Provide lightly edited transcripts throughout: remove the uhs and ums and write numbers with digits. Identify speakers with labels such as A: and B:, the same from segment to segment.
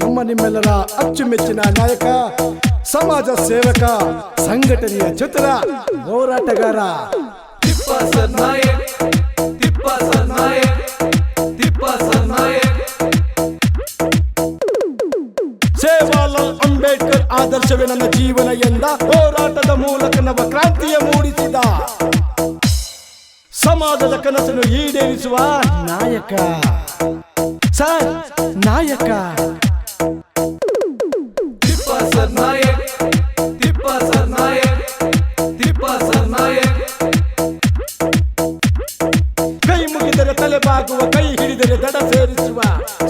A: ನಮ್ಮ ನಿಮ್ಮೆಲ್ಲರ ಅಚ್ಚುಮೆಚ್ಚಿನ ನಾಯಕ, ಸಮಾಜ ಸೇವಕ, ಸಂಘಟನೆಯ ಚತುರ, ಹೋರಾಟಗಾರ
B: Tippa sir Nayak, Tippa sir Nayak, Tippa sir Nayak.
A: Sevalal Ambedkar ಆದರ್ಶವೇ ನನ್ನ ಜೀವನ ಎಂದ, ಹೋರಾಟದ ಮೂಲಕ ನವ ಕ್ರಾಂತಿಯ ಮೂಡಿಸಿದ, ಸಮಾಜದ ಕನಸನ್ನು ಈಡೇರಿಸುವ ನಾಯಕ ಸರ್ ನಾಯಕ.
B: Tippa sir Nayak, Tippa sir Nayak, Tippa sir Nayak.
A: ಕೈ ಮುಗಿದರೆ ತಲೆ ಬಾಗುವ, ಕೈ ಹಿಡಿದರೆ ದಡ ಸೇರಿಸುವ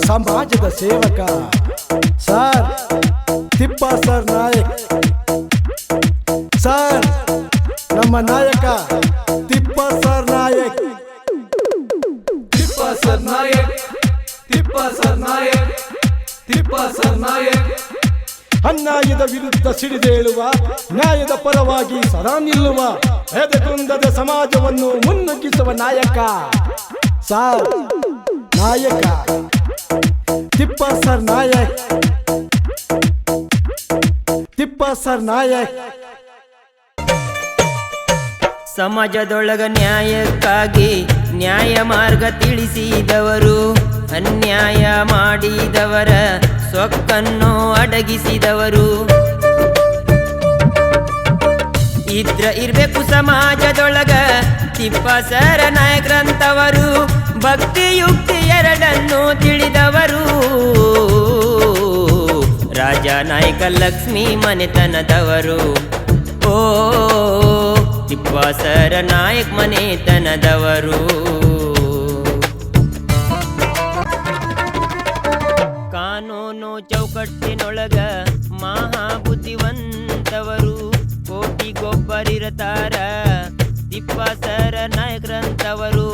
A: ಸಮಾಜದ ಸೇವಕ sir Tippa sir Nayak. Sir ನಮ್ಮ ನಾಯಕ Tippa sir Nayak.
B: Tippa sir Nayak, Tippa sir Nayak, Tippa sir Nayak.
A: ಅನ್ಯಾಯದ ವಿರುದ್ಧ ಸಿಡಿದೇಳುವ, ನ್ಯಾಯದ ಪರವಾಗಿ ಸದಾ ನಿಲ್ಲುವ, ಎದೆಗುಂದದ ಸಮಾಜವನ್ನು ಮುನ್ನುಗ್ಗಿಸುವ ನಾಯಕ ಸರ್ ನಾಯಕ ತಿಪ್ಪ ಸರ್ ನಾಯಕ್. ತಿಪ್ಪ ಸರ್ ನಾಯಕ್.
C: ಸಮಾಜದೊಳಗ ನ್ಯಾಯಕ್ಕಾಗಿ ನ್ಯಾಯ ಮಾರ್ಗ ತಿಳಿಸಿದವರು, ಅನ್ಯಾಯ ಮಾಡಿದವರ ಸೊಕ್ಕನ್ನು ಅಡಗಿಸಿದವರು. ಇರ್ಬೇಕು ಸಮಾಜದೊಳಗ ತಿಪ್ಪ ಸರ ನಾಯಕರಂತವರು, ಭಕ್ತಿಯುಕ್ತಿ ಎರಡನ್ನು ತಿಳಿದವರು. ರಾಜ ನಾಯಕ ಲಕ್ಷ್ಮೀ ಮನೆತನದವರು. ಓ ತಿಪ್ಪ ಸರ ನಾಯಕ್ ಮನೆತನದವರು. ಕಾನೂನು ಚೌಕಟ್ಟಿನೊಳಗ ಮಹಾಬುದ್ಧಿವಂತವರು, ಕೋಟಿಗೊಬ್ಬರಿರತಾರ ತಿಪ್ಪ ಸರ ನಾಯಕರಂತವರು.